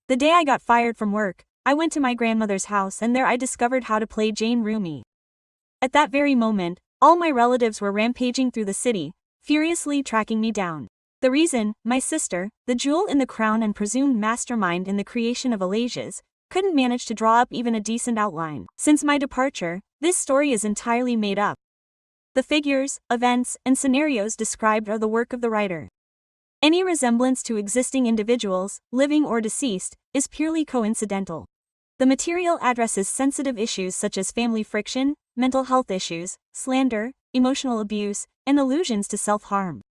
The day I got fired from work, I went to my grandmother's house and there I discovered how to play Jane Rummy. At that very moment, all my relatives were rampaging through the city, furiously tracking me down. The reason, my sister, the jewel in the crown and presumed mastermind in the creation of Alasias, couldn't manage to draw up even a decent outline. Since my departure, this story is entirely made up. The figures, events, and scenarios described are the work of the writer. Any resemblance to existing individuals, living or deceased, is purely coincidental. The material addresses sensitive issues such as family friction, mental health issues, slander, emotional abuse, and allusions to self-harm.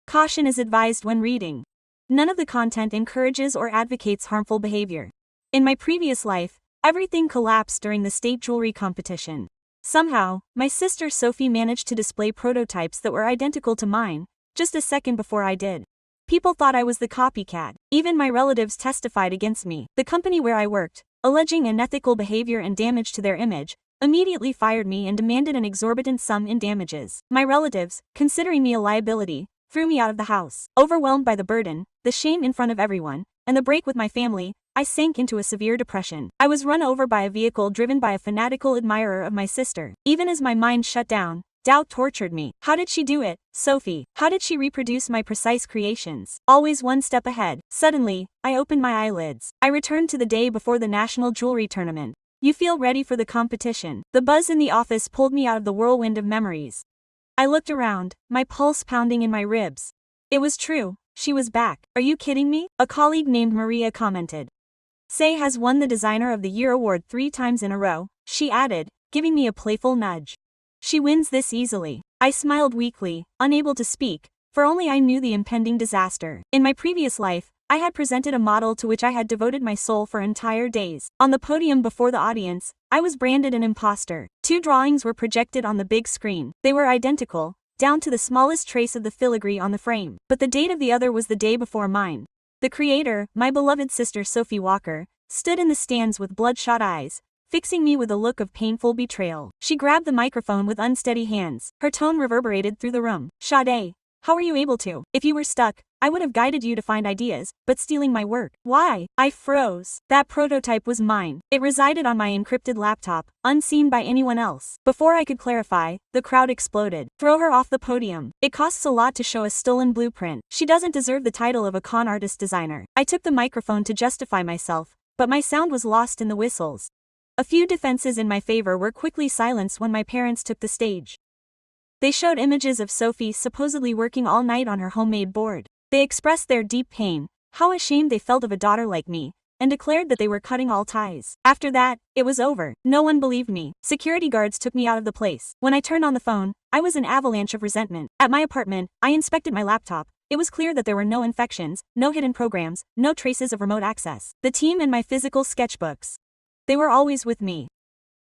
Caution is advised when reading. None of the content encourages or advocates harmful behavior. In my previous life, everything collapsed during the state jewelry competition. Somehow, my sister Sophie managed to display prototypes that were identical to mine, just a second before I did. People thought I was the copycat. Even my relatives testified against me. The company where I worked, alleging unethical behavior and damage to their image, immediately fired me and demanded an exorbitant sum in damages. My relatives, considering me a liability, threw me out of the house. Overwhelmed by the burden, the shame in front of everyone, and the break with my family, I sank into a severe depression. I was run over by a vehicle driven by a fanatical admirer of my sister. Even as my mind shut down, doubt tortured me. How did she do it, Sophie? How did she reproduce my precise creations? Always one step ahead. Suddenly, I opened my eyelids. I returned to the day before the national jewelry tournament. You feel ready for the competition. The buzz in the office pulled me out of the whirlwind of memories. I looked around, my pulse pounding in my ribs. It was true, she was back. Are you kidding me? A colleague named Maria commented. Say has won the Designer of the Year award 3 times in a row, she added, giving me a playful nudge. She wins this easily. I smiled weakly, unable to speak, for only I knew the impending disaster. In my previous life, I had presented a model to which I had devoted my soul for entire days. On the podium before the audience, I was branded an imposter. 2 drawings were projected on the big screen. They were identical, down to the smallest trace of the filigree on the frame. But the date of the other was the day before mine. The creator, my beloved sister Sophie Walker, stood in the stands with bloodshot eyes, fixing me with a look of painful betrayal. She grabbed the microphone with unsteady hands. Her tone reverberated through the room. Sade, how were you able to? If you were stuck, I would have guided you to find ideas, but stealing my work. Why? I froze. That prototype was mine. It resided on my encrypted laptop, unseen by anyone else. Before I could clarify, the crowd exploded. Throw her off the podium. It costs a lot to show a stolen blueprint. She doesn't deserve the title of a con artist designer. I took the microphone to justify myself, but my sound was lost in the whistles. A few defenses in my favor were quickly silenced when my parents took the stage. They showed images of Sophie supposedly working all night on her homemade board. They expressed their deep pain, how ashamed they felt of a daughter like me, and declared that they were cutting all ties. After that, it was over. No one believed me. Security guards took me out of the place. When I turned on the phone, I was an avalanche of resentment. At my apartment, I inspected my laptop. It was clear that there were no infections, no hidden programs, no traces of remote access. The team and my physical sketchbooks. They were always with me.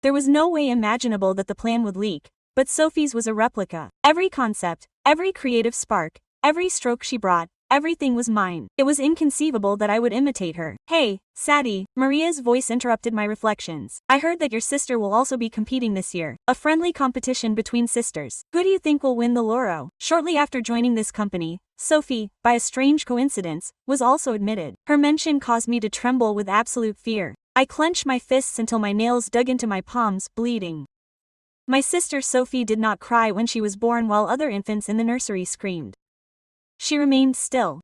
There was no way imaginable that the plan would leak, but Sophie's was a replica. Every concept, every creative spark, every stroke she brought, everything was mine. It was inconceivable that I would imitate her. Hey, Sadie, Maria's voice interrupted my reflections. I heard that your sister will also be competing this year. A friendly competition between sisters. Who do you think will win the Loro? Shortly after joining this company, Sophie, by a strange coincidence, was also admitted. Her mention caused me to tremble with absolute fear. I clenched my fists until my nails dug into my palms, bleeding. My sister Sophie did not cry when she was born while other infants in the nursery screamed. She remained still.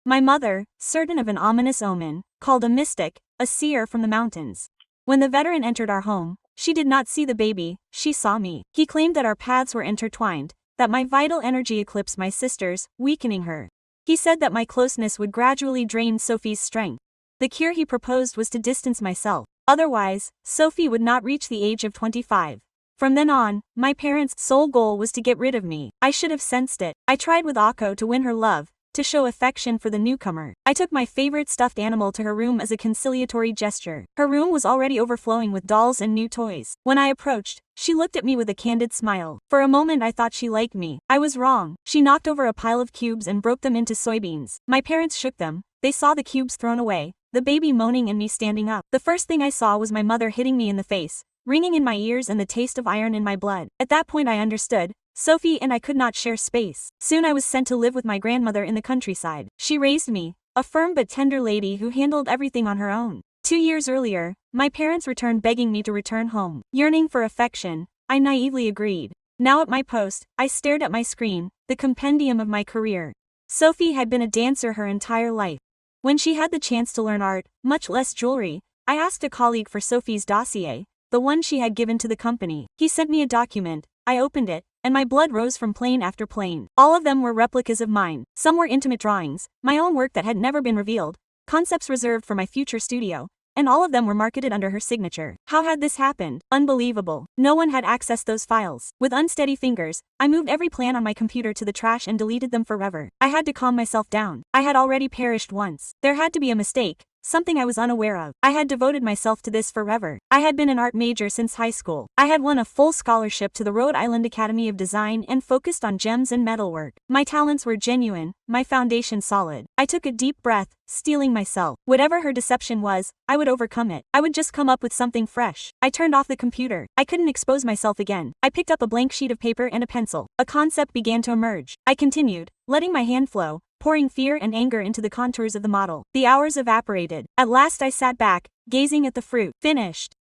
My mother, certain of an ominous omen, called a mystic, a seer from the mountains. When the veteran entered our home, she did not see the baby, she saw me. He claimed that our paths were intertwined, that my vital energy eclipsed my sister's, weakening her. He said that my closeness would gradually drain Sophie's strength. The cure he proposed was to distance myself. Otherwise, Sophie would not reach the age of 25. From then on, my parents' sole goal was to get rid of me. I should have sensed it. I tried with Akko to win her love, to show affection for the newcomer. I took my favorite stuffed animal to her room as a conciliatory gesture. Her room was already overflowing with dolls and new toys. When I approached, she looked at me with a candid smile. For a moment I thought she liked me. I was wrong. She knocked over a pile of cubes and broke them into soybeans. My parents shook them. They saw the cubes thrown away, the baby moaning and me standing up. The first thing I saw was my mother hitting me in the face, ringing in my ears and the taste of iron in my blood. At that point I understood. Sophie and I could not share space. Soon I was sent to live with my grandmother in the countryside. She raised me, a firm but tender lady who handled everything on her own. 2 years earlier, my parents returned begging me to return home. Yearning for affection, I naively agreed. Now at my post, I stared at my screen, the compendium of my career. Sophie had been a dancer her entire life. When she had the chance to learn art, much less jewelry, I asked a colleague for Sophie's dossier, the one she had given to the company. He sent me a document, I opened it, and my blood rose from plane after plane. All of them were replicas of mine. Some were intimate drawings, my own work that had never been revealed, concepts reserved for my future studio, and all of them were marketed under her signature. How had this happened? Unbelievable. No one had accessed those files. With unsteady fingers, I moved every plan on my computer to the trash and deleted them forever. I had to calm myself down. I had already perished once. There had to be a mistake. Something I was unaware of. I had devoted myself to this forever. I had been an art major since high school. I had won a full scholarship to the Rhode Island Academy of Design and focused on gems and metalwork. My talents were genuine, my foundation solid. I took a deep breath, steeling myself. Whatever her deception was, I would overcome it. I would just come up with something fresh. I turned off the computer. I couldn't expose myself again. I picked up a blank sheet of paper and a pencil. A concept began to emerge. I continued, letting my hand flow, pouring fear and anger into the contours of the model. The hours evaporated. At last I sat back, gazing at the fruit. Finished.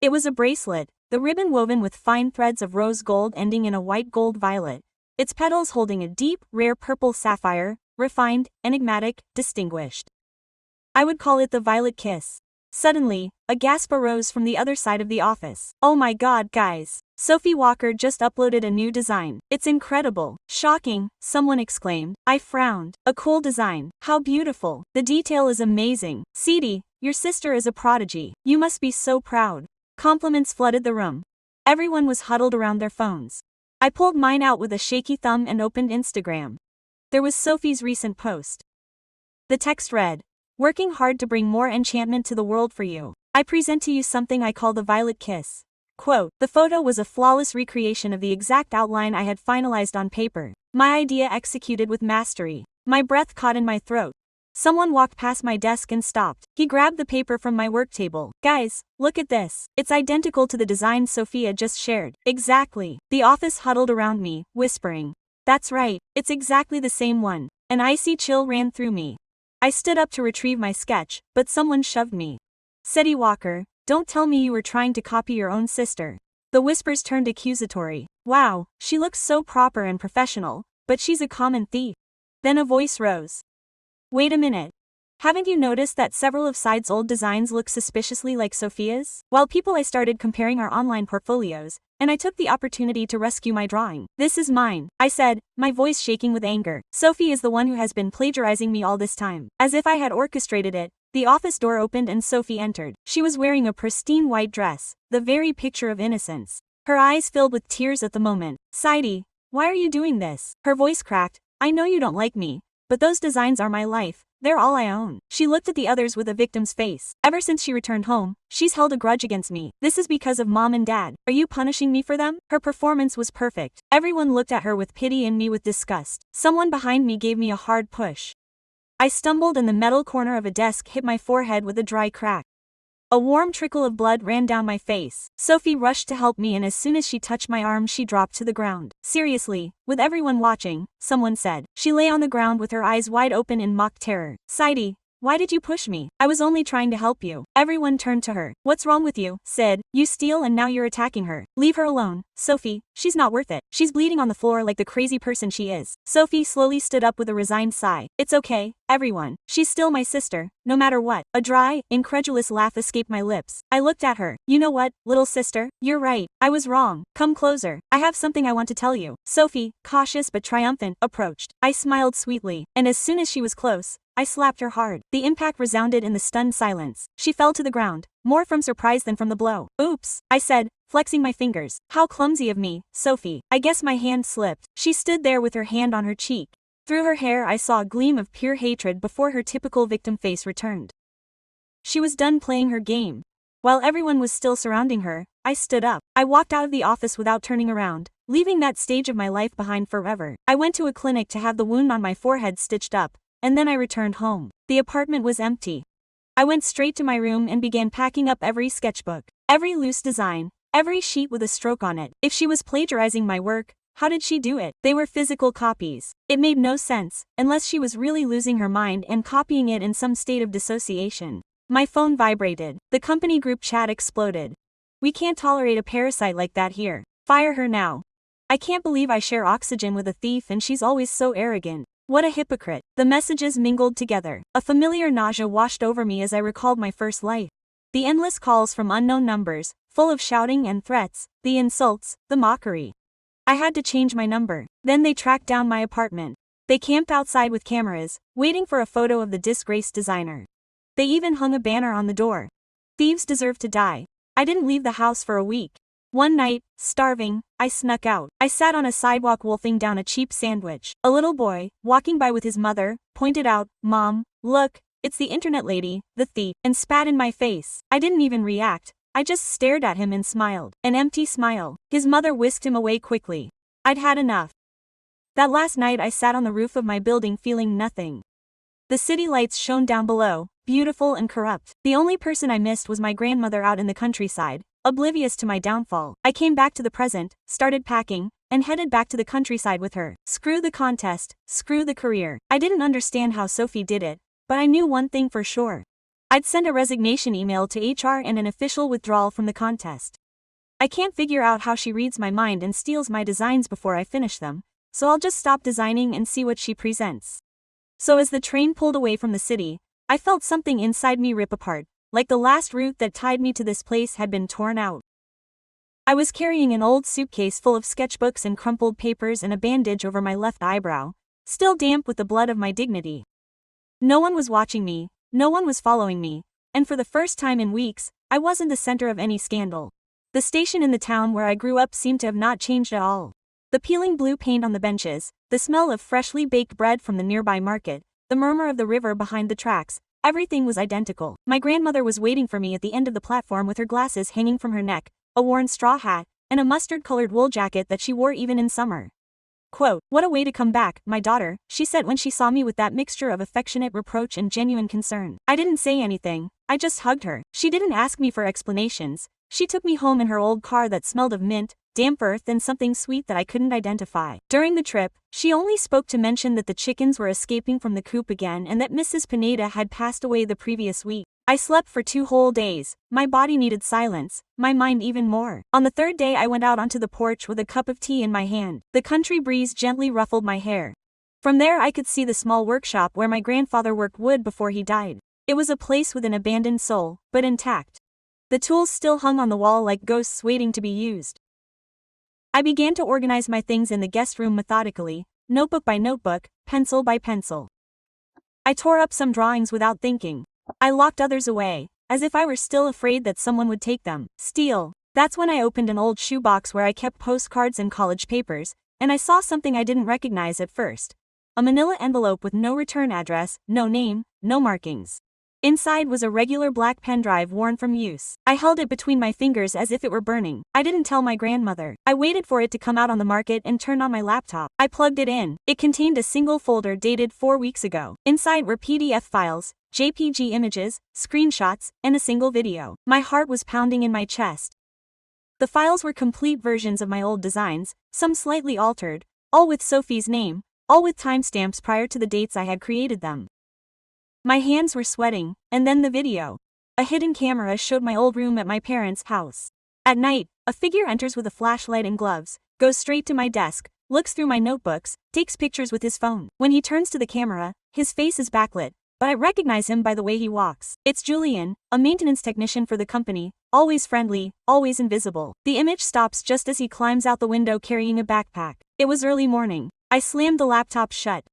It was a bracelet, the ribbon woven with fine threads of rose gold ending in a white gold violet, its petals holding a deep, rare purple sapphire, refined, enigmatic, distinguished. I would call it the violet kiss. Suddenly, a gasp arose from the other side of the office. Oh my god, guys. Sophie Walker just uploaded a new design. It's incredible. Shocking, someone exclaimed. I frowned. A cool design. How beautiful. The detail is amazing. Ceedie, your sister is a prodigy. You must be so proud. Compliments flooded the room. Everyone was huddled around their phones. I pulled mine out with a shaky thumb and opened Instagram. There was Sophie's recent post. The text read, "Working hard to bring more enchantment to the world for you. I present to you something I call the violet kiss." Quote, the photo was a flawless recreation of the exact outline I had finalized on paper. My idea executed with mastery. My breath caught in my throat. Someone walked past my desk and stopped. He grabbed the paper from my work table. Guys, look at this. It's identical to the design Sophia just shared. Exactly. The office huddled around me, whispering. That's right, it's exactly the same one. An icy chill ran through me. I stood up to retrieve my sketch, but someone shoved me. Ceedie Walker, don't tell me you were trying to copy your own sister. The whispers turned accusatory. Wow, she looks so proper and professional, but she's a common thief. Then a voice rose. Wait a minute. Haven't you noticed that several of Side's old designs look suspiciously like Sophia's? While I started comparing our online portfolios, and I took the opportunity to rescue my drawing. This is mine, I said, my voice shaking with anger. Sophie is the one who has been plagiarizing me all this time. As if I had orchestrated it, the office door opened and Sophie entered. She was wearing a pristine white dress, the very picture of innocence. Her eyes filled with tears at the moment. Ceedie, why are you doing this? Her voice cracked. I know you don't like me, but those designs are my life. They're all I own. She looked at the others with a victim's face. Ever since she returned home, she's held a grudge against me. This is because of Mom and Dad. Are you punishing me for them? Her performance was perfect. Everyone looked at her with pity and me with disgust. Someone behind me gave me a hard push. I stumbled and the metal corner of a desk hit my forehead with a dry crack. A warm trickle of blood ran down my face. Sophie rushed to help me and as soon as she touched my arm she dropped to the ground. Seriously, with everyone watching, someone said. She lay on the ground with her eyes wide open in mock terror. Ceedie, why did you push me? I was only trying to help you. Everyone turned to her. What's wrong with you? Said, you steal and now you're attacking her. Leave her alone, Sophie, she's not worth it. She's bleeding on the floor like the crazy person she is. Sophie slowly stood up with a resigned sigh. It's okay, everyone. She's still my sister, no matter what. A dry, incredulous laugh escaped my lips. I looked at her. You know what, little sister? You're right. I was wrong. Come closer. I have something I want to tell you. Sophie, cautious but triumphant, approached. I smiled sweetly, and as soon as she was close, I slapped her hard. The impact resounded in the stunned silence. She fell to the ground, more from surprise than from the blow. Oops, I said, flexing my fingers. How clumsy of me, Sophie. I guess my hand slipped. She stood there with her hand on her cheek. Through her hair I saw a gleam of pure hatred before her typical victim face returned. She was done playing her game. While everyone was still surrounding her, I stood up. I walked out of the office without turning around, leaving that stage of my life behind forever. I went to a clinic to have the wound on my forehead stitched up, and then I returned home. The apartment was empty. I went straight to my room and began packing up every sketchbook, every loose design, every sheet with a stroke on it. If she was plagiarizing my work, How did she do it? They were physical copies. It made no sense, unless she was really losing her mind and copying it in some state of dissociation. My phone vibrated. The company group chat exploded. We can't tolerate a parasite like that here. Fire her now. I can't believe I share oxygen with a thief and she's always so arrogant. What a hypocrite. The messages mingled together. A familiar nausea washed over me as I recalled my first life. The endless calls from unknown numbers, full of shouting and threats, the insults, the mockery. I had to change my number. Then they tracked down my apartment. They camped outside with cameras, waiting for a photo of the disgraced designer. They even hung a banner on the door. Thieves deserve to die. I didn't leave the house for a week. One night, starving, I snuck out. I sat on a sidewalk wolfing down a cheap sandwich. A little boy, walking by with his mother, pointed out, "Mom, look, it's the internet lady, the thief," and spat in my face. I didn't even react. I just stared at him and smiled. An empty smile. His mother whisked him away quickly. I'd had enough. That last night I sat on the roof of my building feeling nothing. The city lights shone down below, beautiful and corrupt. The only person I missed was my grandmother out in the countryside, oblivious to my downfall. I came back to the present, started packing, and headed back to the countryside with her. Screw the contest, screw the career. I didn't understand how Sophie did it, but I knew one thing for sure. I'd send a resignation email to HR and an official withdrawal from the contest. I can't figure out how she reads my mind and steals my designs before I finish them, so I'll just stop designing and see what she presents. So as the train pulled away from the city, I felt something inside me rip apart, like the last root that tied me to this place had been torn out. I was carrying an old suitcase full of sketchbooks and crumpled papers and a bandage over my left eyebrow, still damp with the blood of my dignity. No one was watching me. No one was following me, and for the first time in weeks, I wasn't the center of any scandal. The station in the town where I grew up seemed to have not changed at all. The peeling blue paint on the benches, the smell of freshly baked bread from the nearby market, the murmur of the river behind the tracks, everything was identical. My grandmother was waiting for me at the end of the platform with her glasses hanging from her neck, a worn straw hat, and a mustard-colored wool jacket that she wore even in summer. Quote, "What a way to come back, my daughter," she said when she saw me with that mixture of affectionate reproach and genuine concern. I didn't say anything, I just hugged her. She didn't ask me for explanations. She took me home in her old car that smelled of mint, damp earth and something sweet that I couldn't identify. During the trip, she only spoke to mention that the chickens were escaping from the coop again and that Mrs. Pineda had passed away the previous week. I slept for 2 whole days. My body needed silence, my mind even more. On the 3rd day I went out onto the porch with a cup of tea in my hand. The country breeze gently ruffled my hair. From there I could see the small workshop where my grandfather worked wood before he died. It was a place with an abandoned soul, but intact. The tools still hung on the wall like ghosts waiting to be used. I began to organize my things in the guest room methodically, notebook by notebook, pencil by pencil. I tore up some drawings without thinking. I locked others away, as if I were still afraid that someone would take them. Steal. That's when I opened an old shoebox where I kept postcards and college papers, and I saw something I didn't recognize at first. A manila envelope with no return address, no name, no markings. Inside was a regular black pen drive worn from use. I held it between my fingers as if it were burning. I didn't tell my grandmother. I waited for it to come out on the market and turned on my laptop. I plugged it in. It contained a single folder dated 4 weeks ago. Inside were PDF files, JPG images, screenshots, and a single video. My heart was pounding in my chest. The files were complete versions of my old designs, some slightly altered, all with Sophie's name, all with timestamps prior to the dates I had created them. My hands were sweating, and then the video. A hidden camera showed my old room at my parents' house. At night, a figure enters with a flashlight and gloves, goes straight to my desk, looks through my notebooks, takes pictures with his phone. When he turns to the camera, his face is backlit, but I recognize him by the way he walks. It's Julian, a maintenance technician for the company, always friendly, always invisible. The image stops just as he climbs out the window carrying a backpack. It was early morning. I slammed the laptop shut.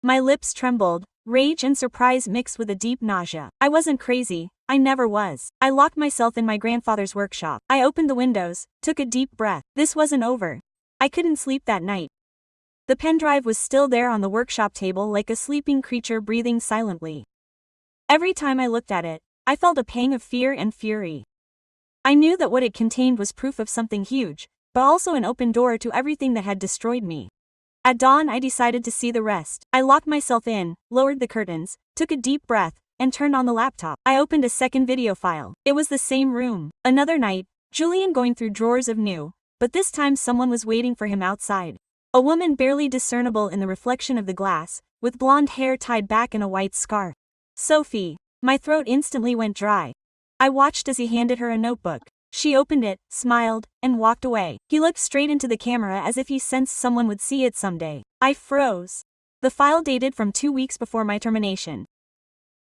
My lips trembled. Rage and surprise mixed with a deep nausea. I wasn't crazy, I never was. I locked myself in my grandfather's workshop. I opened the windows, took a deep breath. This wasn't over. I couldn't sleep that night. The pen drive was still there on the workshop table like a sleeping creature breathing silently. Every time I looked at it, I felt a pang of fear and fury. I knew that what it contained was proof of something huge, but also an open door to everything that had destroyed me. At dawn I decided to see the rest. I locked myself in, lowered the curtains, took a deep breath, and turned on the laptop. I opened a second video file. It was the same room. Another night, Julian going through drawers of new, but this time someone was waiting for him outside. A woman barely discernible in the reflection of the glass, with blonde hair tied back in a white scarf. Sophie. My throat instantly went dry. I watched as he handed her a notebook. She opened it, smiled, and walked away. He looked straight into the camera as if he sensed someone would see it someday. I froze. The file dated from 2 weeks before my termination.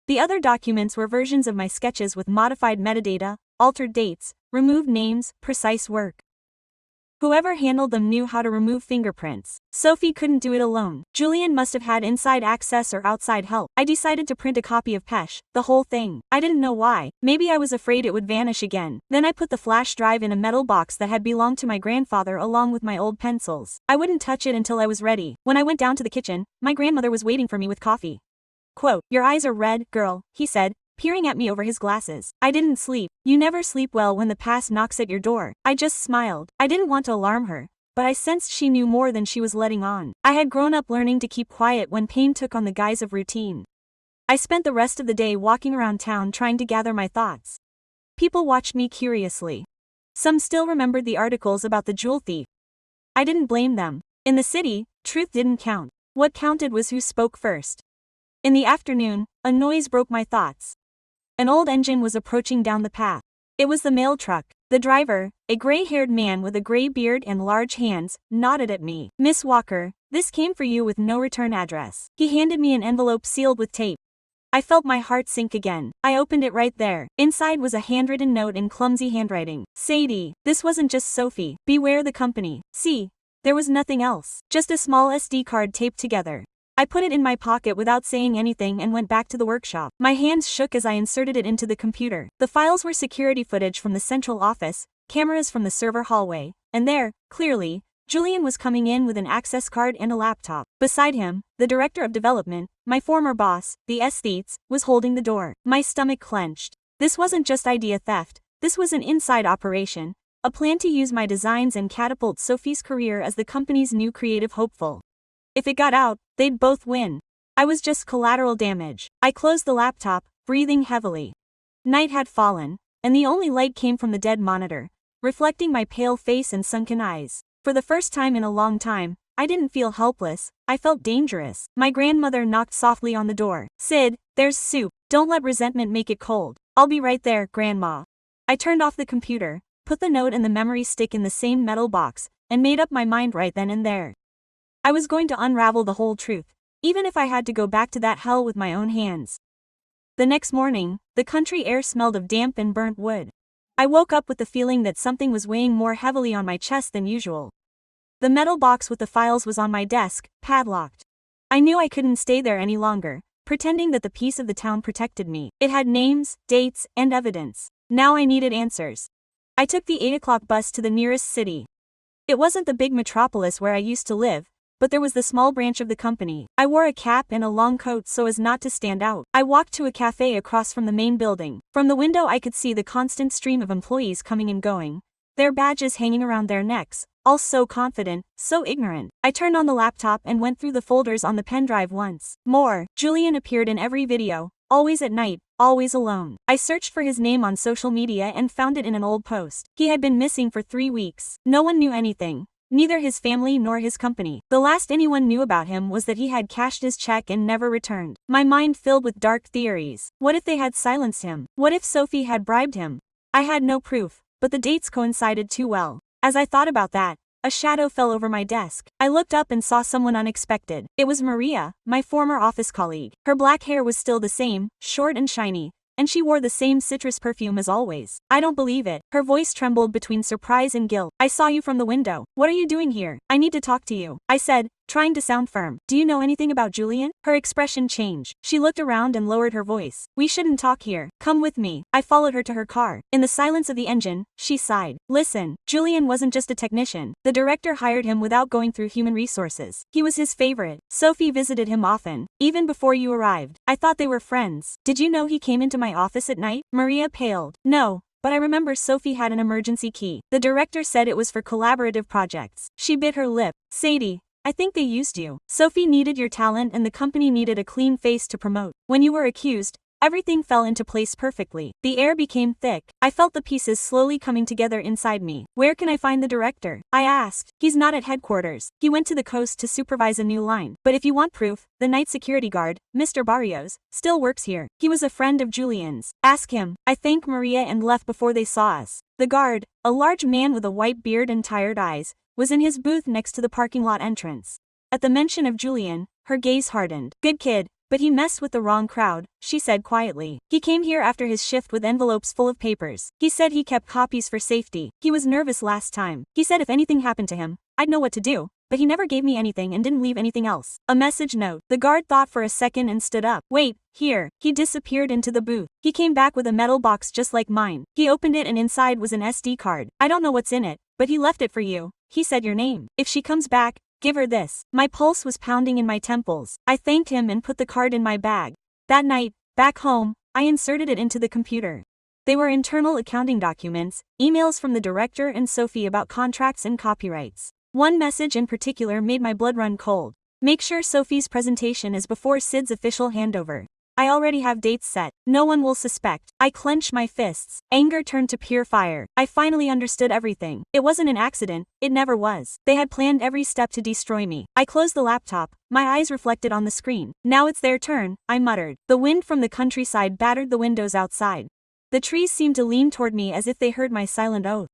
The other documents were versions of my sketches with modified metadata, altered dates, removed names, precise work. Whoever handled them knew how to remove fingerprints. Sophie couldn't do it alone. Julian must have had inside access or outside help. I decided to print a copy of Pesh, the whole thing. I didn't know why. Maybe I was afraid it would vanish again. Then I put the flash drive in a metal box that had belonged to my grandfather along with my old pencils. I wouldn't touch it until I was ready. When I went down to the kitchen, my grandmother was waiting for me with coffee. Quote, "Your eyes are red, girl," he said, peering at me over his glasses. I didn't sleep. You never sleep well when the past knocks at your door. I just smiled. I didn't want to alarm her, but I sensed she knew more than she was letting on. I had grown up learning to keep quiet when pain took on the guise of routine. I spent the rest of the day walking around town trying to gather my thoughts. People watched me curiously. Some still remembered the articles about the jewel thief. I didn't blame them. In the city, truth didn't count. What counted was who spoke first. In the afternoon, a noise broke my thoughts. An old engine was approaching down the path. It was the mail truck. The driver, a gray-haired man with a gray beard and large hands, nodded at me. "Miss Walker, this came for you with no return address." He handed me an envelope sealed with tape. I felt my heart sink again. I opened it right there. Inside was a handwritten note in clumsy handwriting. "Sadie, this wasn't just Sophie. Beware the company." See, there was nothing else. Just a small SD card taped together. I put it in my pocket without saying anything and went back to the workshop. My hands shook as I inserted it into the computer. The files were security footage from the central office, cameras from the server hallway, and there, clearly, Julian was coming in with an access card and a laptop. Beside him, the director of development, my former boss, the aesthetes, was holding the door. My stomach clenched. This wasn't just idea theft, this was an inside operation, a plan to use my designs and catapult Sophie's career as the company's new creative hopeful. If it got out, they'd both win. I was just collateral damage. I closed the laptop, breathing heavily. Night had fallen, and the only light came from the dead monitor, reflecting my pale face and sunken eyes. For the first time in a long time, I didn't feel helpless, I felt dangerous. My grandmother knocked softly on the door. "Sid, there's soup. Don't let resentment make it cold." "I'll be right there, Grandma." I turned off the computer, put the note and the memory stick in the same metal box, and made up my mind right then and there. I was going to unravel the whole truth, even if I had to go back to that hell with my own hands. The next morning, the country air smelled of damp and burnt wood. I woke up with the feeling that something was weighing more heavily on my chest than usual. The metal box with the files was on my desk, padlocked. I knew I couldn't stay there any longer, pretending that the peace of the town protected me. It had names, dates, and evidence. Now I needed answers. I took the 8 o'clock bus to the nearest city. It wasn't the big metropolis where I used to live, but there was the small branch of the company. I wore a cap and a long coat so as not to stand out. I walked to a cafe across from the main building. From the window I could see the constant stream of employees coming and going, their badges hanging around their necks, all so confident, so ignorant. I turned on the laptop and went through the folders on the pen drive once more. Julian appeared in every video, always at night, always alone. I searched for his name on social media and found it in an old post. He had been missing for 3 weeks. No one knew anything. Neither his family nor his company. The last anyone knew about him was that he had cashed his check and never returned. My mind filled with dark theories. What if they had silenced him? What if Sophie had bribed him? I had no proof, but the dates coincided too well. As I thought about that, a shadow fell over my desk. I looked up and saw someone unexpected. It was Maria, my former office colleague. Her black hair was still the same, short and shiny, and she wore the same citrus perfume as always. "I don't believe it." Her voice trembled between surprise and guilt. "I saw you from the window. What are you doing here? I need to talk to you," I said, trying to sound firm. "Do you know anything about Julian?" Her expression changed. She looked around and lowered her voice. "We shouldn't talk here. Come with me." I followed her to her car. In the silence of the engine, she sighed. "Listen, Julian wasn't just a technician. The director hired him without going through human resources. He was his favorite. Sophie visited him often, even before you arrived. I thought they were friends. Did you know he came into my office at night?" Maria paled. "No, but I remember Sophie had an emergency key. The director said it was for collaborative projects." She bit her lip. "Sadie, I think they used you. Sophie needed your talent and the company needed a clean face to promote. When you were accused, Everything fell into place perfectly. The air became thick. I felt the pieces slowly coming together inside me. Where can I find the director? I asked. He's not at headquarters. He went to the coast to supervise a new line. But if you want proof, the night security guard, Mr. Barrios, still works here. He was a friend of Julian's. Ask him. I thanked Maria and left before they saw us. The guard, a large man with a white beard and tired eyes, was in his booth next to the parking lot entrance. At the mention of Julian, her gaze hardened. Good kid, but he messed with the wrong crowd, she said quietly. He came here after his shift with envelopes full of papers. He said he kept copies for safety. He was nervous last time. He said if anything happened to him, I'd know what to do. But he never gave me anything and didn't leave anything else. A message note. The guard thought for a second and stood up. Wait, here. He disappeared into the booth. He came back with a metal box just like mine. He opened it and inside was an SD card. I don't know what's in it, but he left it for you. He said your name. If she comes back, give her this. My pulse was pounding in my temples. I thanked him and put the card in my bag. That night, back home, I inserted it into the computer. They were internal accounting documents, emails from the director and Sophie about contracts and copyrights. One message in particular made my blood run cold. Make sure Sophie's presentation is before Sid's official handover. I already have dates set. No one will suspect. I clenched my fists. Anger turned to pure fire. I finally understood everything. It wasn't an accident. It never was. They had planned every step to destroy me. I closed the laptop. My eyes reflected on the screen. Now it's their turn, I muttered. The wind from the countryside battered the windows outside. The trees seemed to lean toward me as if they heard my silent oath.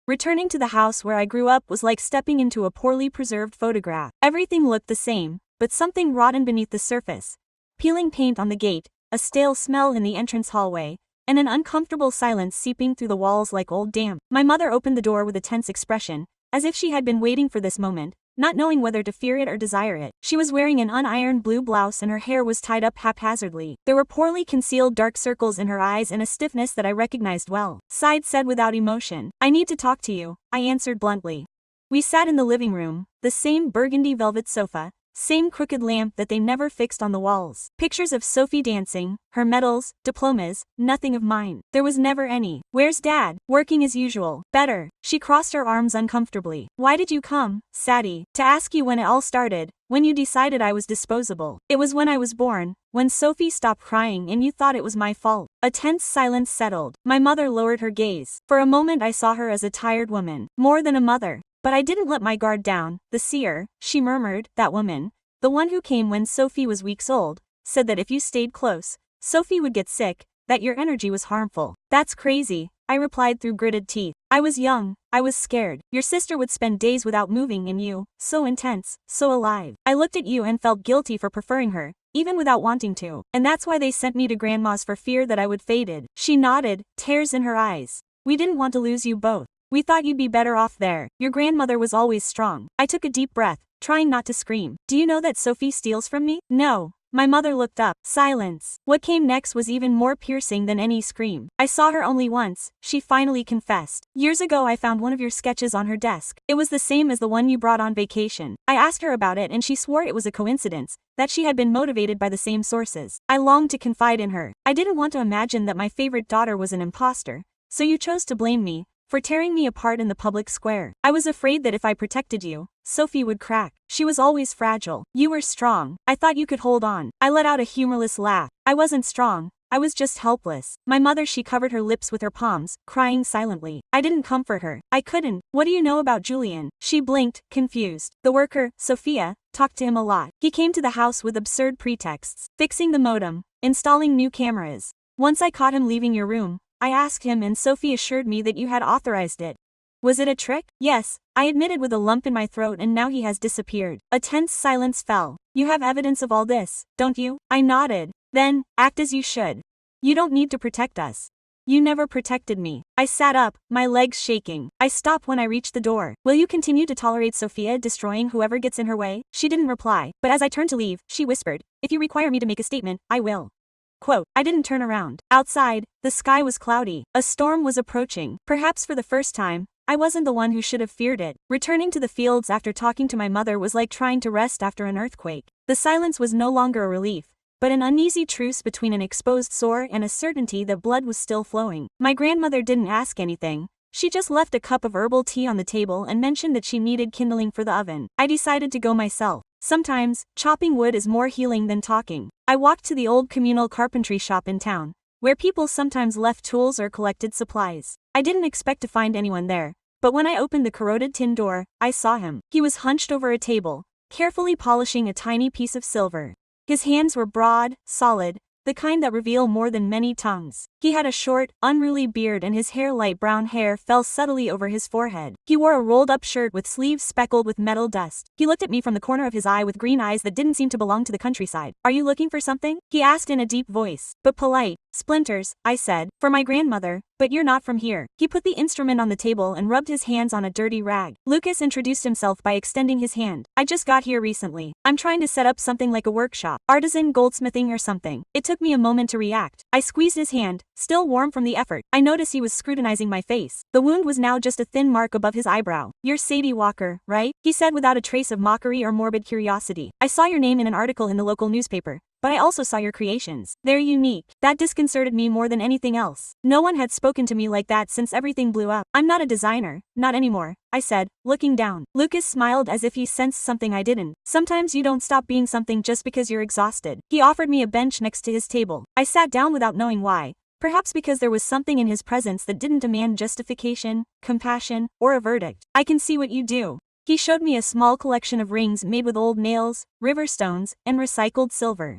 Returning to the house where I grew up was like stepping into a poorly preserved photograph. Everything looked the same, but something rotten beneath the surface. Peeling paint on the gate, a stale smell in the entrance hallway, and an uncomfortable silence seeping through the walls like old damp. My mother opened the door with a tense expression, as if she had been waiting for this moment, not knowing whether to fear it or desire it. She was wearing an unironed blue blouse and her hair was tied up haphazardly. There were poorly concealed dark circles in her eyes and a stiffness that I recognized well. Side said without emotion, I need to talk to you, I answered bluntly. We sat in the living room, the same burgundy velvet sofa, same crooked lamp that they never fixed on the walls. Pictures of Sophie dancing, her medals, diplomas, nothing of mine. There was never any. Where's Dad? Working as usual. Better. She crossed her arms uncomfortably. Why did you come, Sadie? To ask you when it all started, when you decided I was disposable. It was when I was born, when Sophie stopped crying and you thought it was my fault. A tense silence settled. My mother lowered her gaze. For a moment I saw her as a tired woman. More than a mother. But I didn't let my guard down. The seer, she murmured, that woman, the one who came when Sophie was weeks old, said that if you stayed close, Sophie would get sick, that your energy was harmful. That's crazy, I replied through gritted teeth. I was young, I was scared. Your sister would spend days without moving and you, so intense, so alive. I looked at you and felt guilty for preferring her, even without wanting to. And that's why they sent me to Grandma's for fear that I would faded. She nodded, tears in her eyes. We didn't want to lose you both. We thought you'd be better off there. Your grandmother was always strong. I took a deep breath, trying not to scream. Do you know that Sophie steals from me? No. My mother looked up. Silence. What came next was even more piercing than any scream. I saw her only once, she finally confessed. Years ago I found one of your sketches on her desk. It was the same as the one you brought on vacation. I asked her about it and she swore it was a coincidence, that she had been motivated by the same sources. I longed to confide in her. I didn't want to imagine that my favorite daughter was an imposter. So you chose to blame me for tearing me apart in the public square. I was afraid that if I protected you, Sophie would crack. She was always fragile. You were strong. I thought you could hold on. I let out a humorless laugh. I wasn't strong. I was just helpless. My mother, she covered her lips with her palms, crying silently. I didn't comfort her. I couldn't. What do you know about Julian? She blinked, confused. The worker, Sophia, talked to him a lot. He came to the house with absurd pretexts. Fixing the modem, installing new cameras. Once I caught him leaving your room. I asked him and Sophie assured me that you had authorized it. Was it a trick? Yes, I admitted with a lump in my throat, and now he has disappeared. A tense silence fell. You have evidence of all this, don't you? I nodded. Then, act as you should. You don't need to protect us. You never protected me. I sat up, my legs shaking. I stopped when I reached the door. Will you continue to tolerate Sophia destroying whoever gets in her way? She didn't reply, but as I turned to leave, she whispered, if you require me to make a statement, I will. Quote, I didn't turn around. Outside, the sky was cloudy. A storm was approaching. Perhaps for the first time, I wasn't the one who should have feared it. Returning to the fields after talking to my mother was like trying to rest after an earthquake. The silence was no longer a relief, but an uneasy truce between an exposed sore and a certainty that blood was still flowing. My grandmother didn't ask anything. She just left a cup of herbal tea on the table and mentioned that she needed kindling for the oven. I decided to go myself. Sometimes, chopping wood is more healing than talking. I walked to the old communal carpentry shop in town, where people sometimes left tools or collected supplies. I didn't expect to find anyone there, but when I opened the corroded tin door, I saw him. He was hunched over a table, carefully polishing a tiny piece of silver. His hands were broad, solid, the kind that reveal more than many tongues. He had a short, unruly beard and his hair, light brown hair, fell subtly over his forehead. He wore a rolled-up shirt with sleeves speckled with metal dust. He looked at me from the corner of his eye with green eyes that didn't seem to belong to the countryside. "Are you looking for something?" he asked in a deep voice, but polite. "Splinters," I said, "for my grandmother, but you're not from here." He put the instrument on the table and rubbed his hands on a dirty rag. Lucas introduced himself by extending his hand. "I just got here recently. I'm trying to set up something like a workshop, artisan goldsmithing or something." It took me a moment to react. I squeezed his hand, still warm from the effort. I noticed he was scrutinizing my face. The wound was now just a thin mark above his eyebrow. "You're Sadie Walker, right?" he said without a trace of mockery or morbid curiosity. "I saw your name in an article in the local newspaper, but I also saw your creations. They're unique." That disconcerted me more than anything else. No one had spoken to me like that since everything blew up. "I'm not a designer, not anymore," I said, looking down. Lucas smiled as if he sensed something I didn't. "Sometimes you don't stop being something just because you're exhausted." He offered me a bench next to his table. I sat down without knowing why. Perhaps because there was something in his presence that didn't demand justification, compassion, or a verdict. "I can see what you do." He showed me a small collection of rings made with old nails, river stones, and recycled silver.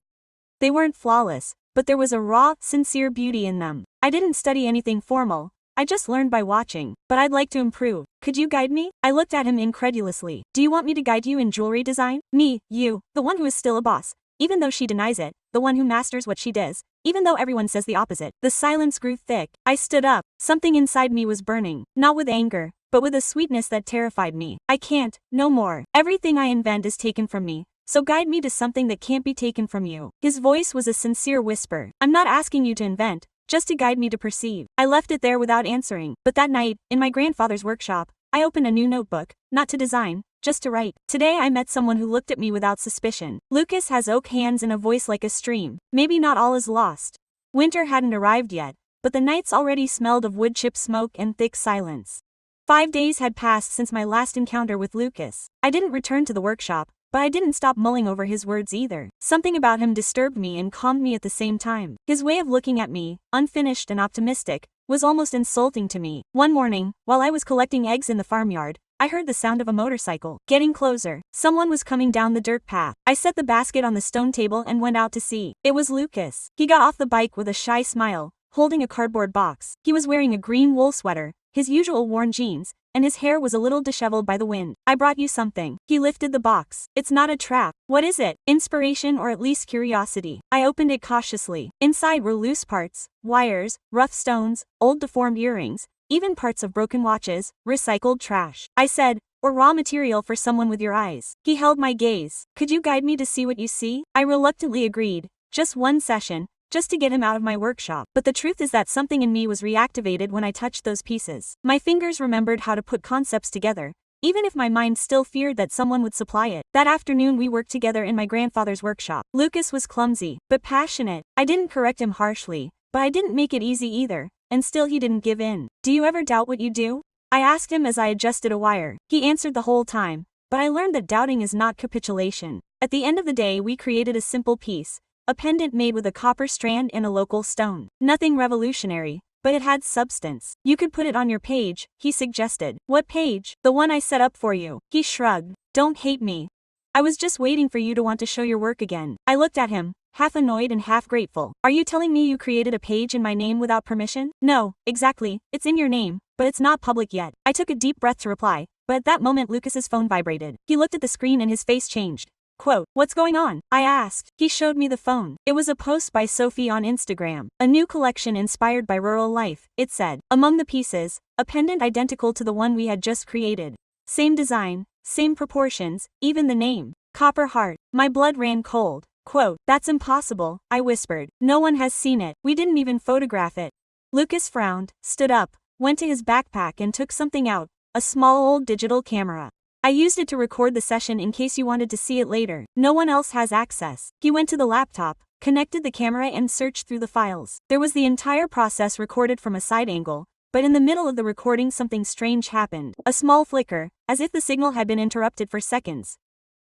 They weren't flawless, but there was a raw, sincere beauty in them. "I didn't study anything formal. I just learned by watching, but I'd like to improve. Could you guide me?" I looked at him incredulously. "Do you want me to guide you in jewelry design?" "Me, you, the one who is still a boss, even though she denies it, the one who masters what she does, even though everyone says the opposite." The silence grew thick. I stood up. Something inside me was burning, not with anger, but with a sweetness that terrified me. "I can't, no more. Everything I invent is taken from me. So guide me to something that can't be taken from you." His voice was a sincere whisper. "I'm not asking you to invent, just to guide me to perceive." I left it there without answering. But that night, in my grandfather's workshop, I opened a new notebook, not to design, just to write. Today I met someone who looked at me without suspicion. Lucas has oak hands and a voice like a stream. Maybe not all is lost. Winter hadn't arrived yet, but the nights already smelled of wood chip smoke and thick silence. 5 days had passed since my last encounter with Lucas. I didn't return to the workshop, but I didn't stop mulling over his words either. Something about him disturbed me and calmed me at the same time. His way of looking at me, unfinished and optimistic, was almost insulting to me. One morning, while I was collecting eggs in the farmyard, I heard the sound of a motorcycle. Getting closer, someone was coming down the dirt path. I set the basket on the stone table and went out to see. It was Lucas. He got off the bike with a shy smile, holding a cardboard box. He was wearing a green wool sweater, his usual worn jeans, and his hair was a little disheveled by the wind. "I brought you something." He lifted the box. "It's not a trap." "What is it?" "Inspiration, or at least curiosity." I opened it cautiously. Inside were loose parts, wires, rough stones, old deformed earrings, even parts of broken watches, recycled trash. I said, "Or raw material for someone with your eyes." He held my gaze. "Could you guide me to see what you see?" I reluctantly agreed. Just one session, just to get him out of my workshop. But the truth is that something in me was reactivated when I touched those pieces. My fingers remembered how to put concepts together, even if my mind still feared that someone would supply it. That afternoon we worked together in my grandfather's workshop. Lucas was clumsy, but passionate. I didn't correct him harshly, but I didn't make it easy either, and still he didn't give in. "Do you ever doubt what you do?" I asked him as I adjusted a wire. He answered the whole time, but I learned that doubting is not capitulation. At the end of the day we created a simple piece. A pendant made with a copper strand and a local stone. Nothing revolutionary, but it had substance. "You could put it on your page," he suggested. "What page?" "The one I set up for you." He shrugged. "Don't hate me. I was just waiting for you to want to show your work again." I looked at him, half annoyed and half grateful. "Are you telling me you created a page in my name without permission?" "No, exactly, it's in your name, but it's not public yet." I took a deep breath to reply, but at that moment Lucas's phone vibrated. He looked at the screen and his face changed. Quote, "What's going on?" I asked. He showed me the phone. It was a post by Sophie on Instagram. A new collection inspired by rural life, it said. Among the pieces, a pendant identical to the one we had just created. Same design, same proportions, even the name. Copper heart. My blood ran cold. Quote, "That's impossible," I whispered. "No one has seen it. We didn't even photograph it." Lucas frowned, stood up, went to his backpack and took something out, a small old digital camera. "I used it to record the session in case you wanted to see it later. No one else has access." He went to the laptop, connected the camera and searched through the files. There was the entire process recorded from a side angle, but in the middle of the recording something strange happened. A small flicker, as if the signal had been interrupted for seconds.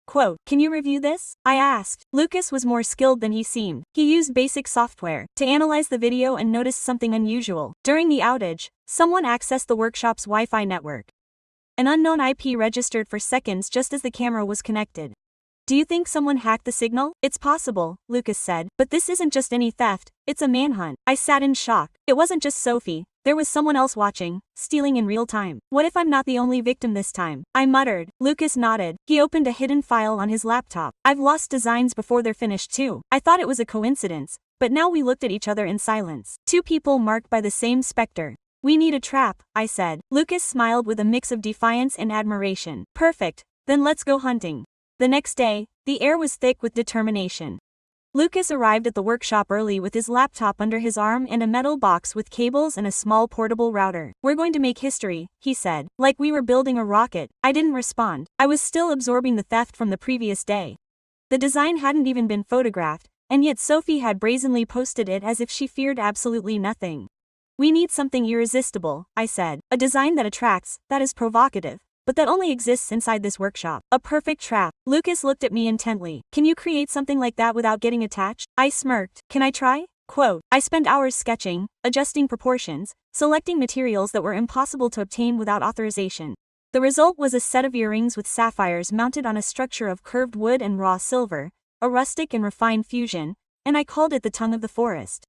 Quote, "Can you review this?" I asked. Lucas was more skilled than he seemed. He used basic software to analyze the video and noticed something unusual. During the outage, someone accessed the workshop's Wi-Fi network. An unknown IP registered for seconds just as the camera was connected. "Do you think someone hacked the signal?" "It's possible," Lucas said, "but this isn't just any theft, it's a manhunt." I sat in shock. It wasn't just Sophie. There was someone else watching, stealing in real time. "What if I'm not the only victim this time?" I muttered. Lucas nodded. He opened a hidden file on his laptop. "I've lost designs before they're finished too." I thought it was a coincidence, but now we looked at each other in silence. Two people marked by the same specter. "We need a trap," I said. Lucas smiled with a mix of defiance and admiration. "Perfect, then let's go hunting." The next day, the air was thick with determination. Lucas arrived at the workshop early with his laptop under his arm and a metal box with cables and a small portable router. "We're going to make history," he said, like we were building a rocket. I didn't respond. I was still absorbing the theft from the previous day. The design hadn't even been photographed, and yet Sophie had brazenly posted it as if she feared absolutely nothing. "We need something irresistible," I said. "A design that attracts, that is provocative, but that only exists inside this workshop. A perfect trap." Lucas looked at me intently. "Can you create something like that without getting attached?" I smirked. "Can I try?" Quote, "I spent hours sketching, adjusting proportions, selecting materials that were impossible to obtain without authorization. The result was a set of earrings with sapphires mounted on a structure of curved wood and raw silver, a rustic and refined fusion, and I called it the tongue of the forest."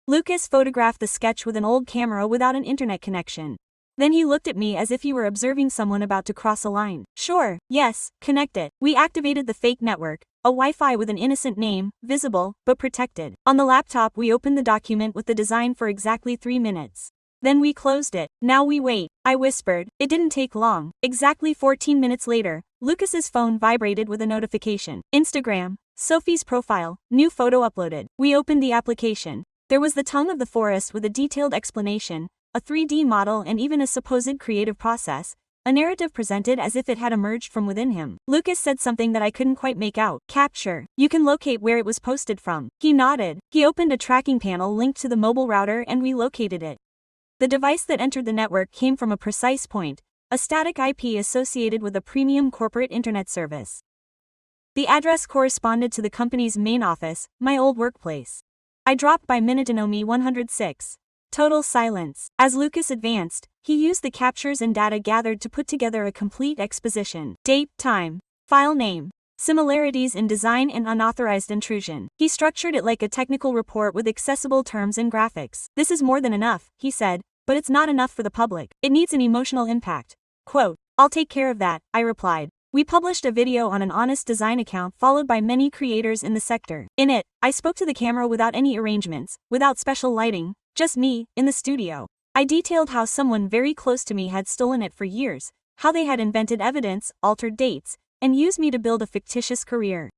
Lucas photographed the sketch with an old camera without an internet connection. Then he looked at me as if he were observing someone about to cross a line. "Sure, yes, connect it." We activated the fake network, a Wi-Fi with an innocent name, visible, but protected. On the laptop we opened the document with the design for exactly 3 minutes. Then we closed it. "Now we wait," I whispered. It didn't take long. Exactly 14 minutes later, Lucas's phone vibrated with a notification. Instagram, Sophie's profile, new photo uploaded. We opened the application. There was the tongue of the forest with a detailed explanation, a 3D model and even a supposed creative process, a narrative presented as if it had emerged from within him. Lucas said something that I couldn't quite make out. "Capture. You can locate where it was posted from." He nodded. He opened a tracking panel linked to the mobile router and we located it. The device that entered the network came from a precise point, a static IP associated with a premium corporate internet service. The address corresponded to the company's main office, my old workplace. I dropped by Minutinomi 106. Total silence. As Lucas advanced, he used the captures and data gathered to put together a complete exposition. Date, time, file name, similarities in design and unauthorized intrusion. He structured it like a technical report with accessible terms and graphics. "This is more than enough," he said, "but it's not enough for the public. It needs an emotional impact." Quote, "I'll take care of that," I replied. We published a video on an honest design account followed by many creators in the sector. In it, I spoke to the camera without any arrangements, without special lighting, just me, in the studio. I detailed how someone very close to me had stolen it for years, how they had invented evidence, altered dates, and used me to build a fictitious career.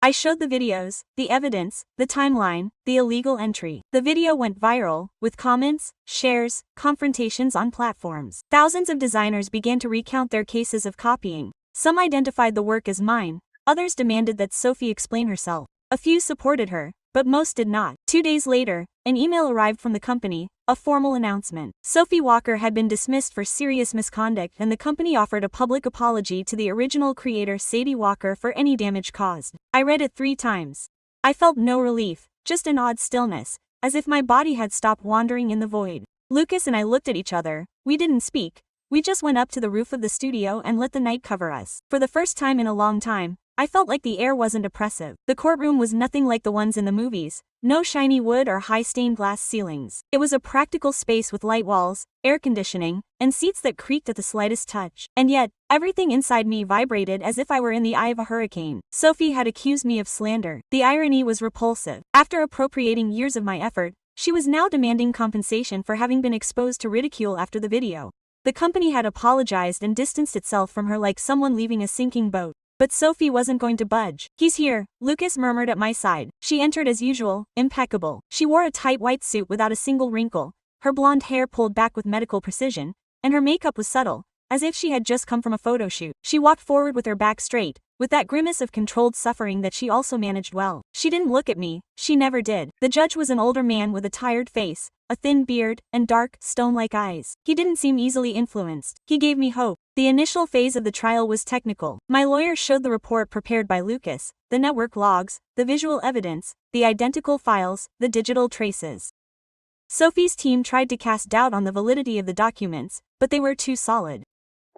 I showed the videos, the evidence, the timeline, the illegal entry. The video went viral, with comments, shares, confrontations on platforms. Thousands of designers began to recount their cases of copying. Some identified the work as mine, others demanded that Sophie explain herself. A few supported her, but most did not. 2 days later, an email arrived from the company, a formal announcement. Sophie Walker had been dismissed for serious misconduct and the company offered a public apology to the original creator Sadie Walker for any damage caused. I read it 3 times. I felt no relief, just an odd stillness, as if my body had stopped wandering in the void. Lucas and I looked at each other. We didn't speak. We just went up to the roof of the studio and let the night cover us. For the first time in a long time, I felt like the air wasn't oppressive. The courtroom was nothing like the ones in the movies, no shiny wood or high stained glass ceilings. It was a practical space with light walls, air conditioning, and seats that creaked at the slightest touch. And yet, everything inside me vibrated as if I were in the eye of a hurricane. Sophie had accused me of slander. The irony was repulsive. After appropriating years of my effort, she was now demanding compensation for having been exposed to ridicule after the video. The company had apologized and distanced itself from her like someone leaving a sinking boat. But Sophie wasn't going to budge. "He's here," Lucas murmured at my side. She entered as usual, impeccable. She wore a tight white suit without a single wrinkle, her blonde hair pulled back with medical precision, and her makeup was subtle, as if she had just come from a photo shoot. She walked forward with her back straight, with that grimace of controlled suffering that she also managed well. She didn't look at me, she never did. The judge was an older man with a tired face, a thin beard, and dark, stone-like eyes. He didn't seem easily influenced. He gave me hope. The initial phase of the trial was technical. My lawyer showed the report prepared by Lucas, the network logs, the visual evidence, the identical files, the digital traces. Sophie's team tried to cast doubt on the validity of the documents, but they were too solid.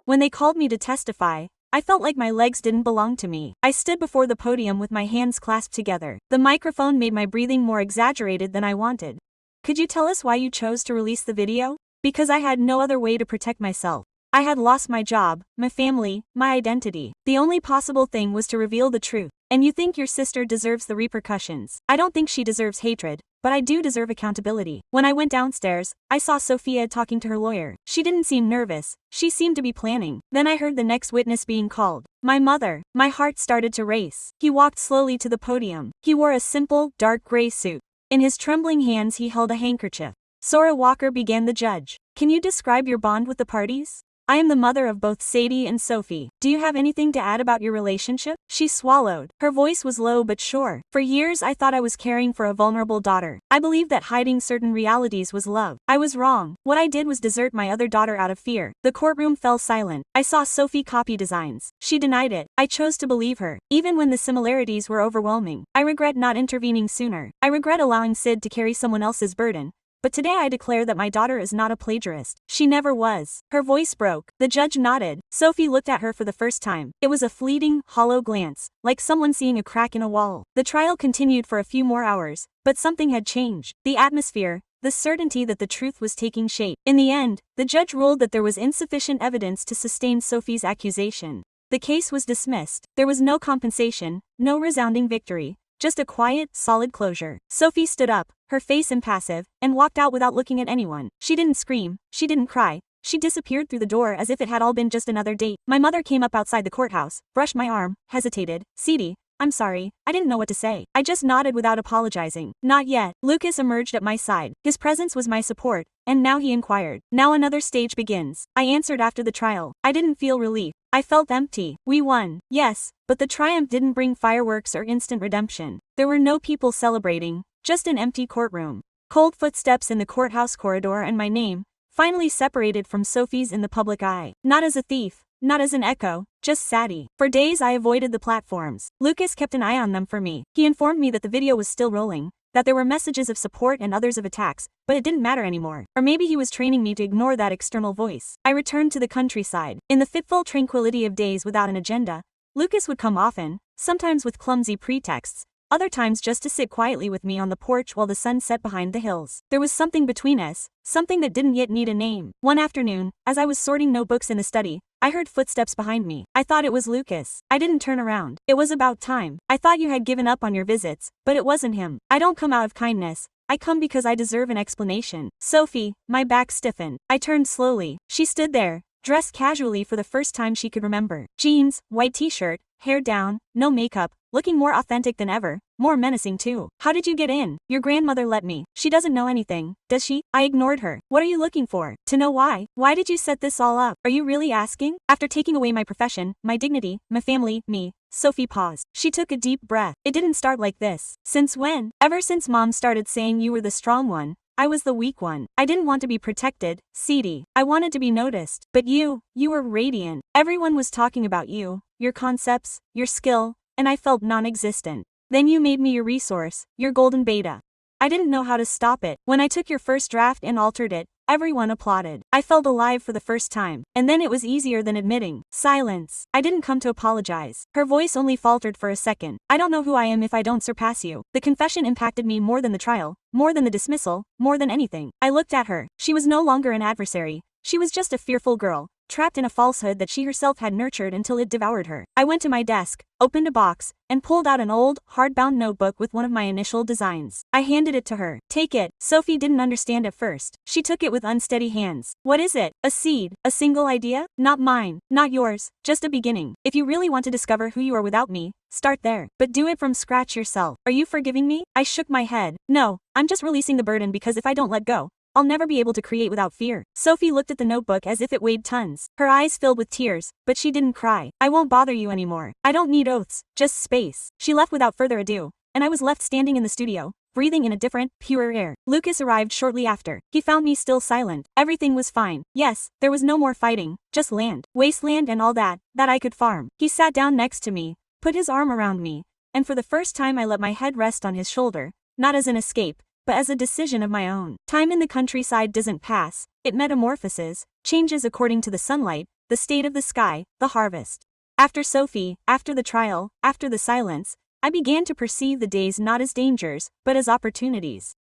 When they called me to testify, I felt like my legs didn't belong to me. I stood before the podium with my hands clasped together. The microphone made my breathing more exaggerated than I wanted. Could you tell us why you chose to release the video? Because I had no other way to protect myself. I had lost my job, my family, my identity. The only possible thing was to reveal the truth. And you think your sister deserves the repercussions. I don't think she deserves hatred, but I do deserve accountability. When I went downstairs, I saw Sophia talking to her lawyer. She didn't seem nervous, she seemed to be planning. Then I heard the next witness being called. My mother. My heart started to race. He walked slowly to the podium. He wore a simple, dark gray suit. In his trembling hands he held a handkerchief. Sora Walker began the judge. Can you describe your bond with the parties? I am the mother of both Sadie and Sophie. Do you have anything to add about your relationship? She swallowed. Her voice was low but sure. For years I thought I was caring for a vulnerable daughter. I believed that hiding certain realities was love. I was wrong. What I did was desert my other daughter out of fear. The courtroom fell silent. I saw Sophie copy designs. She denied it. I chose to believe her, even when the similarities were overwhelming. I regret not intervening sooner. I regret allowing Sid to carry someone else's burden. But today I declare that my daughter is not a plagiarist. She never was. Her voice broke. The judge nodded. Sophie looked at her for the first time. It was a fleeting, hollow glance, like someone seeing a crack in a wall. The trial continued for a few more hours, but something had changed. The atmosphere, the certainty that the truth was taking shape. In the end, the judge ruled that there was insufficient evidence to sustain Sophie's accusation. The case was dismissed. There was no compensation, no resounding victory. Just a quiet, solid closure. Sophie stood up, her face impassive, and walked out without looking at anyone. She didn't scream, she didn't cry. She disappeared through the door as if it had all been just another date. My mother came up outside the courthouse, brushed my arm, hesitated. Sadie, I'm sorry, I didn't know what to say. I just nodded without apologizing. Not yet. Lucas emerged at my side. His presence was my support, and now he inquired. Now another stage begins. I answered after the trial. I didn't feel relief. I felt empty. We won. Yes, but the triumph didn't bring fireworks or instant redemption. There were no people celebrating, just an empty courtroom. Cold footsteps in the courthouse corridor and my name, finally separated from Sophie's in the public eye. Not as a thief, not as an echo, just Sadie. For days I avoided the platforms. Lucas kept an eye on them for me. He informed me that the video was still rolling, that there were messages of support and others of attacks, but it didn't matter anymore. Or maybe he was training me to ignore that external voice. I returned to the countryside. In the fitful tranquility of days without an agenda, Lucas would come often, sometimes with clumsy pretexts, other times just to sit quietly with me on the porch while the sun set behind the hills. There was something between us, something that didn't yet need a name. One afternoon, as I was sorting notebooks in the study, I heard footsteps behind me. I thought it was Lucas. I didn't turn around. It was about time. I thought you had given up on your visits, but it wasn't him. I don't come out of kindness. I come because I deserve an explanation. Sophie, my back stiffened. I turned slowly. She stood there, dressed casually for the first time she could remember. Jeans, white t-shirt, hair down, no makeup, looking more authentic than ever, more menacing too. How did you get in? Your grandmother let me. She doesn't know anything, does she? I ignored her. What are you looking for? To know why? Why did you set this all up? Are you really asking? After taking away my profession, my dignity, my family, me, Sophie paused. She took a deep breath. It didn't start like this. Since when? Ever since Mom started saying you were the strong one, I was the weak one. I didn't want to be protected, Sadie. I wanted to be noticed. But you were radiant. Everyone was talking about you, your concepts, your skill, and I felt non-existent. Then you made me your resource, your golden beta. I didn't know how to stop it. When I took your first draft and altered it, everyone applauded. I felt alive for the first time. And then it was easier than admitting. Silence. I didn't come to apologize. Her voice only faltered for a second. I don't know who I am if I don't surpass you. The confession impacted me more than the trial, more than the dismissal, more than anything. I looked at her. She was no longer an adversary. She was just a fearful girl, trapped in a falsehood that she herself had nurtured until it devoured her. I went to my desk, opened a box, and pulled out an old, hardbound notebook with one of my initial designs. I handed it to her. Take it. Sophie didn't understand at first. She took it with unsteady hands. What is it? A seed? A single idea? Not mine. Not yours. Just a beginning. If you really want to discover who you are without me, start there. But do it from scratch yourself. Are you forgiving me? I shook my head. No, I'm just releasing the burden because if I don't let go, I'll never be able to create without fear. Sophie looked at the notebook as if it weighed tons. Her eyes filled with tears, but she didn't cry. I won't bother you anymore. I don't need oaths, just space. She left without further ado, and I was left standing in the studio, breathing in a different, purer air. Lucas arrived shortly after. He found me still silent. Everything was fine. Yes, there was no more fighting, just land, wasteland and all that I could farm. He sat down next to me, put his arm around me, and for the first time I let my head rest on his shoulder, not as an escape, but as a decision of my own. Time in the countryside doesn't pass, it metamorphoses, changes according to the sunlight, the state of the sky, the harvest. After Sophie, after the trial, after the silence, I began to perceive the days not as dangers, but as opportunities.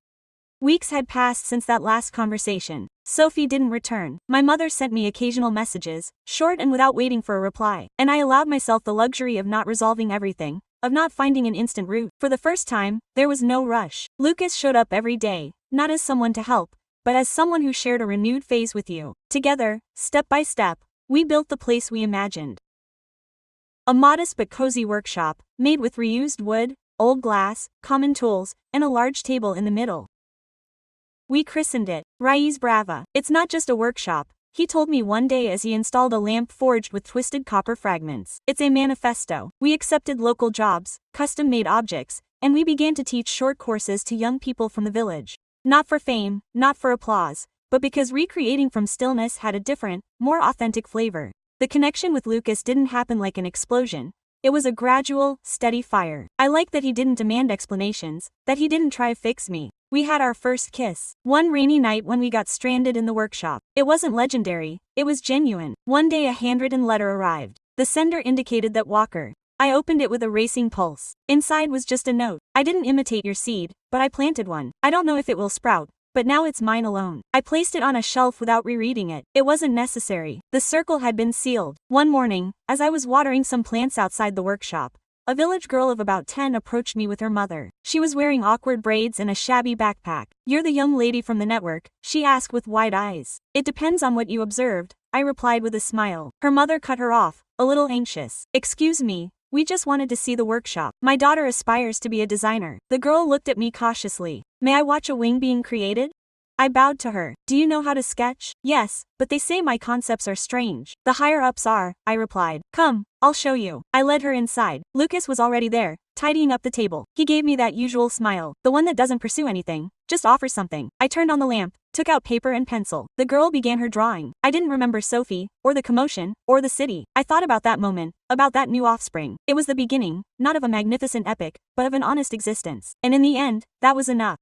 Weeks had passed since that last conversation. Sophie didn't return. My mother sent me occasional messages, short and without waiting for a reply, and I allowed myself the luxury of not resolving everything, of not finding an instant route. For the first time, there was no rush. Lucas showed up every day, not as someone to help, but as someone who shared a renewed phase with you. Together, step by step, we built the place we imagined. A modest but cozy workshop, made with reused wood, old glass, common tools, and a large table in the middle. We christened it Raíz Brava. It's not just a workshop, he told me one day as he installed a lamp forged with twisted copper fragments. It's a manifesto. We accepted local jobs, custom-made objects, and we began to teach short courses to young people from the village. Not for fame, not for applause, but because recreating from stillness had a different, more authentic flavor. The connection with Lucas didn't happen like an explosion. It was a gradual, steady fire. I liked that he didn't demand explanations, that he didn't try to fix me. We had our first kiss. One rainy night when we got stranded in the workshop. It wasn't legendary, it was genuine. One day a handwritten letter arrived. The sender indicated that Walker. I opened it with a racing pulse. Inside was just a note. I didn't imitate your seed, but I planted one. I don't know if it will sprout, but now it's mine alone. I placed it on a shelf without rereading it. It wasn't necessary. The circle had been sealed. One morning, as I was watering some plants outside the workshop, a village girl of about 10 approached me with her mother. She was wearing awkward braids and a shabby backpack. "You're the young lady from the network?" she asked with wide eyes. "It depends on what you observed," I replied with a smile. Her mother cut her off, a little anxious. "Excuse me, we just wanted to see the workshop. My daughter aspires to be a designer." The girl looked at me cautiously. "May I watch a wing being created?" I bowed to her. "Do you know how to sketch?" "Yes, but they say my concepts are strange." "The higher-ups are," I replied. "Come, I'll show you." I led her inside. Lucas was already there, tidying up the table. He gave me that usual smile, the one that doesn't pursue anything, just offers something. I turned on the lamp, took out paper and pencil. The girl began her drawing. I didn't remember Sophie, or the commotion, or the city. I thought about that moment, about that new offspring. It was the beginning, not of a magnificent epic, but of an honest existence. And in the end, that was enough.